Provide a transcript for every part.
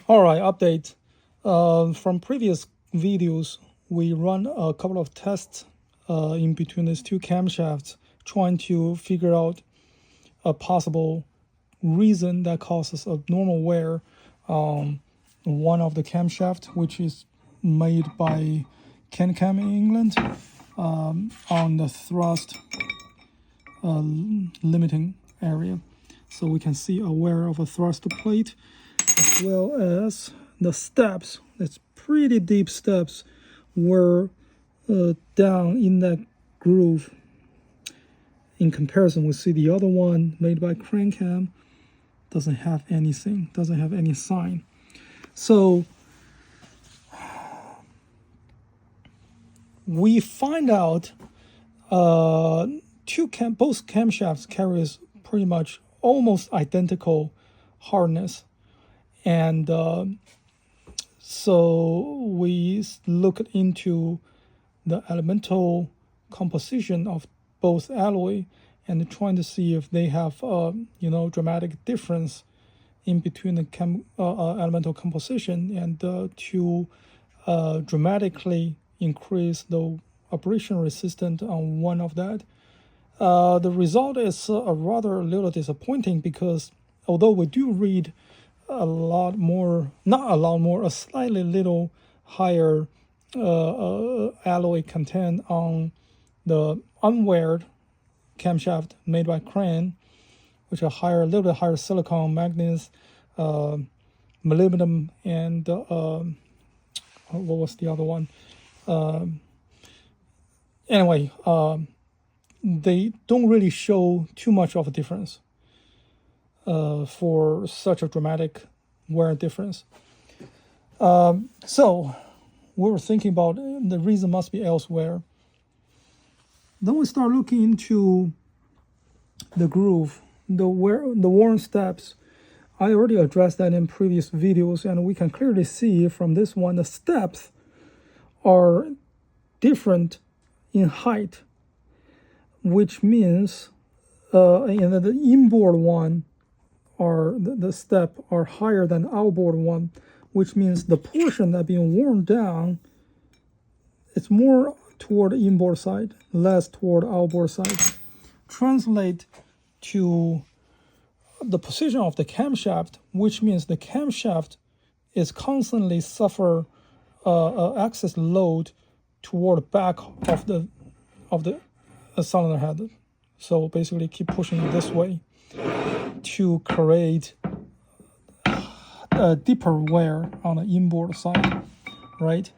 All right, update. From previous videos, we run a couple of tests in between these two camshafts, trying to figure out a possible reason that causes abnormal wear on one of the camshaft, which is made by Kent Cam in England, on the thrust limiting area. So we can see a wear of a thrust plate, as well as the steps. It's pretty deep steps were down in that groove. In comparison, we see the other one made by Crankcam doesn't have anything, doesn't have any sign. So we find out both camshafts carries pretty much almost identical hardness, and so we looked into the elemental composition of both alloy and trying to see if they have dramatic difference in between the elemental composition, and to dramatically increase the abrasion resistance on one of that. The result is a little disappointing, because although we do read a slightly little higher alloy content on the unweared camshaft made by Crane, which are a little bit higher silicon, manganese, molybdenum, and what was the other one? Anyway, they don't really show too much of a difference for such a dramatic wear difference. So we were thinking about the reason must be elsewhere. Then we start looking into the groove, the worn steps. I already addressed that in previous videos, and we can clearly see from this one the steps are different in height, which means the inboard one the step are higher than outboard one, which means the portion that being worn down, it's more toward the inboard side, less toward outboard side. Translate to the position of the camshaft, which means the camshaft is constantly suffer excess load toward the back of the cylinder head. So basically keep pushing it this way to create a deeper wear on the inboard side, right?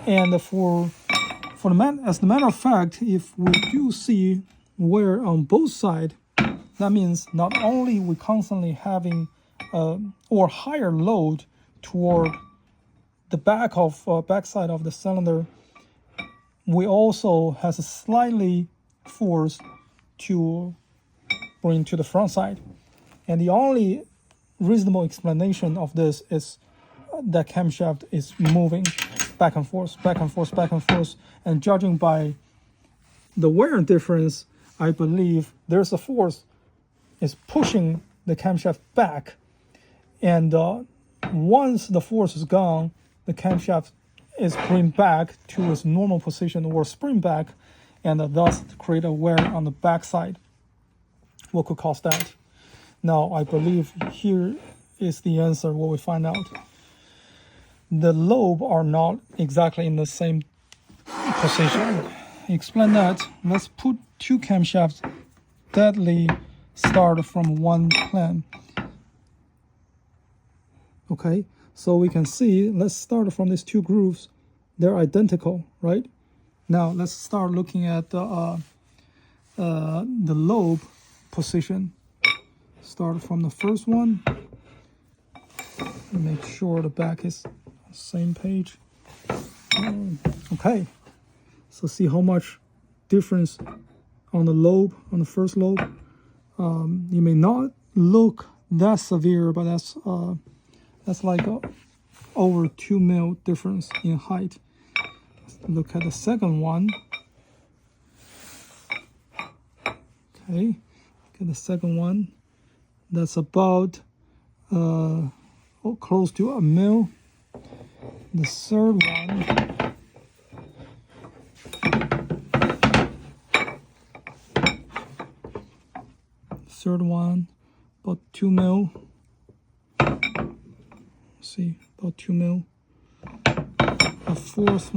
And as a matter of fact, if we do see wear on both sides, that means not only we constantly having or higher load toward the backside of the cylinder, we also has a slightly force to bring to the front side. And the only reasonable explanation of this is that camshaft is moving back and forth, back and forth, back and forth. And judging by the wear difference, I believe there's a force is pushing the camshaft back. And once the force is gone, the camshaft is bring back to its normal position, or spring back, and thus create a wear on the backside. What could cause that? Now, I believe here is the answer, what we find out. The lobe are not exactly in the same position. Explain that. Let's put two camshafts deadly start from one plane. Okay, so we can see, let's start from these two grooves. They're identical, right? Now let's start looking at the lobe position. Start from the first one. Make sure the back is on the same page. Okay, so see how much difference on the lobe, on the first lobe. You may not look that severe, but that's like over 2 mil difference in height. Look at the second one. Okay, look at the second one. That's about close to a mil. The third one, about 2 mil. See, about 2 mil. The fourth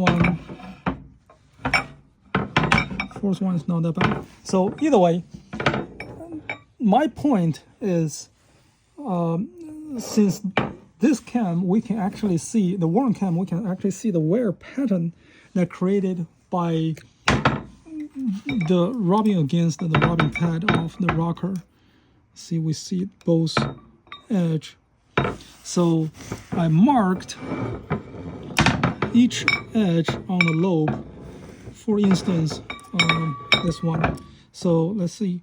one is not that bad. So either way, my point is, since this cam, we can actually see, the worn cam, we can actually see the wear pattern that created by the rubbing against the rubbing pad of the rocker. See, we see both edge. So I marked each edge on the lobe. For instance, this one. So let's see.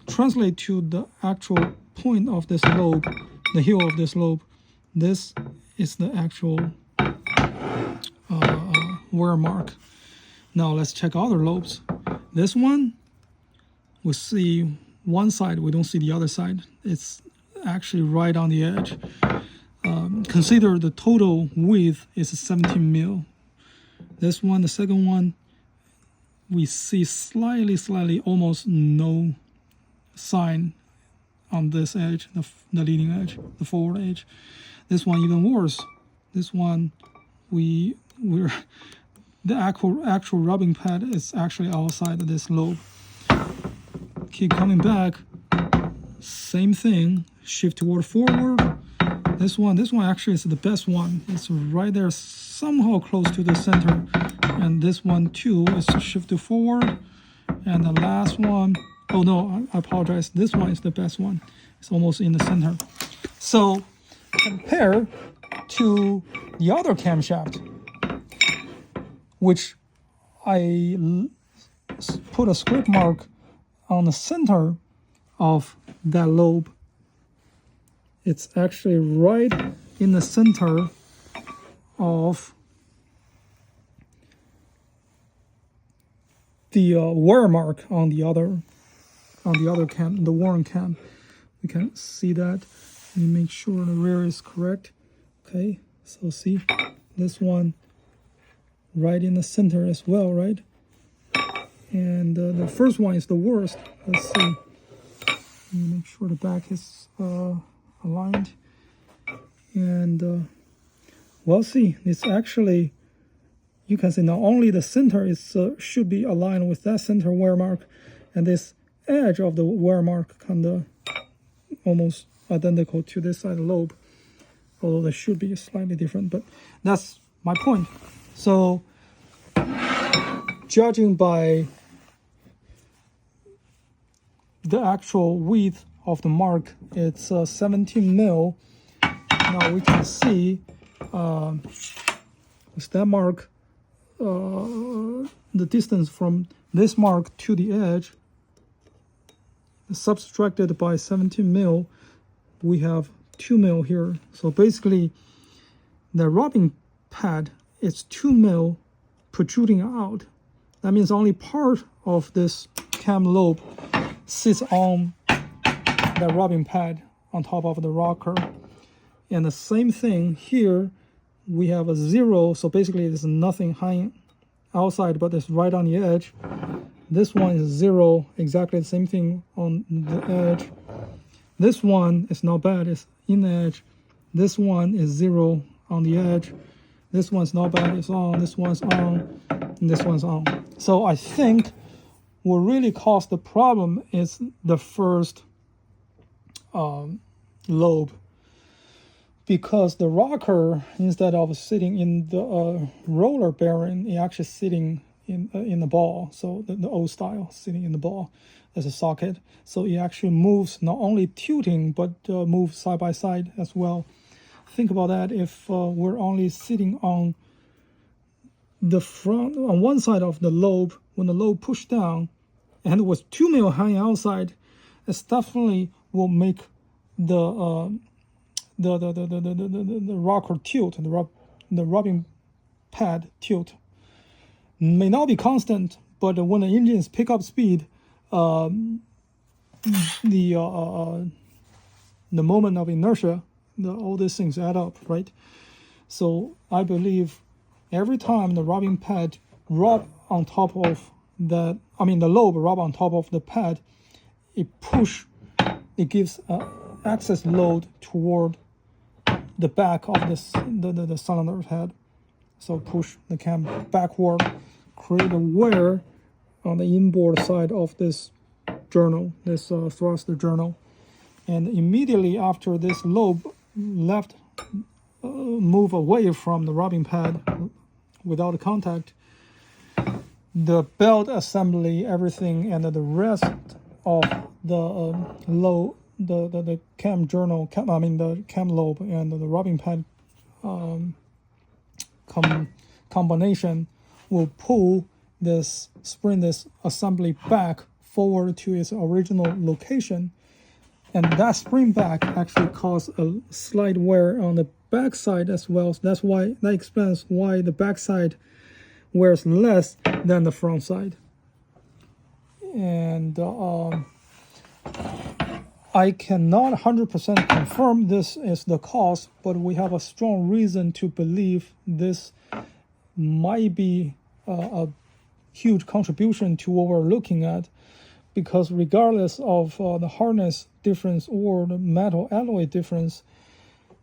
Translate to the actual point of this lobe, the heel of this lobe. This is the actual wear mark. Now let's check other lobes. This one, we see one side, we don't see the other side. It's actually right on the edge. Consider the total width is 17 mil. This one, the second one, we see slightly, almost no sign on this edge, the leading edge, the forward edge. This one even worse. This one, the actual rubbing pad is actually outside of this lobe. Keep coming back. Same thing. Shift toward forward. This one actually is the best one. It's right there, somehow close to the center. And this one too is shifted forward. And the last one, oh no, I apologize. This one is the best one. It's almost in the center. So compare to the other camshaft, which I put a script mark on the center of that lobe. It's actually right in the center of the wear mark on the other cam, the worn cam. We can see that. Let me make sure the rear is correct. Okay, so see this one right in the center as well, right? And the first one is the worst. Let's see. Let me make sure the back is aligned. And well, see, it's actually, you can see not only the center is should be aligned with that center wear mark, and this edge of the wear mark kind of almost identical to this side lobe, although they should be slightly different, but that's my point. So judging by the actual width of the mark, it's 17 mil. Now we can see with that mark, the distance from this mark to the edge, subtracted by 17 mil, we have 2 mil here. So basically, the rubbing pad is 2 mil protruding out. That means only part of this cam lobe sits on the rubbing pad on top of the rocker. And the same thing here, we have a 0, so basically there's nothing hanging outside, but it's right on the edge. This one is 0, exactly the same thing on the edge. This one is not bad, it's in the edge. This one is 0 on the edge. This one's not bad, it's on. This one's on, and this one's on. So I think what really caused the problem is the first lobe, because the rocker, instead of sitting in the roller bearing, it actually sitting in the ball. So the old style, sitting in the ball as a socket. So it actually moves, not only tilting, but moves side by side as well. Think about that. If we're only sitting on the front, on one side of the lobe, when the lobe pushed down and it was 2 mil hanging outside, it definitely will make the rocker tilt, the rubbing pad tilt. May not be constant, but when the engines pick up speed, the moment of inertia, all these things add up, right? So I believe every time the rubbing pad rub on top of the lobe rub on top of the pad, it gives excess load toward the back of the cylinder head. So push the cam backward, create a wear on the inboard side of this journal, this thruster journal. And immediately after this lobe left move away from the rubbing pad without contact, the belt assembly, everything, and the rest of the the cam journal, the cam lobe and the rubbing pad combination will pull this assembly back forward to its original location, and that spring back actually causes a slight wear on the back side as well. So that explains why the back side wears less than the front side. And I cannot 100% confirm this is the cause, but we have a strong reason to believe this might be a huge contribution to what we're looking at, because regardless of the hardness difference or the metal alloy difference,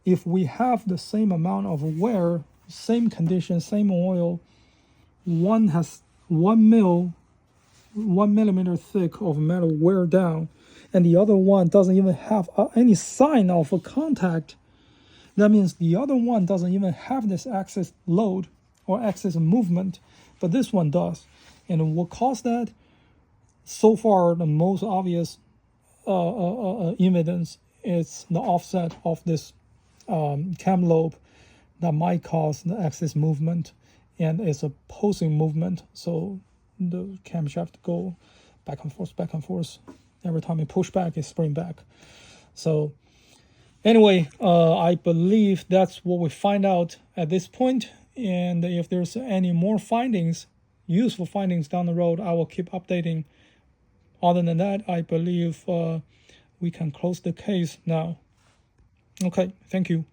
if we have the same amount of wear, same condition, same oil, one has 1 millimeter thick of metal wear down, and the other one doesn't even have any sign of a contact, that means the other one doesn't even have this excess load or excess movement, but this one does. And what caused that? So far, the most obvious evidence is the offset of this cam lobe that might cause the excess movement, and it's a pulsing movement, so the camshaft go back and forth. Every time you push back, it spring back. So anyway, I believe that's what we find out at this point. And if there's any more findings, useful findings down the road, I will keep updating. Other than that, I believe we can close the case now. Okay, thank you.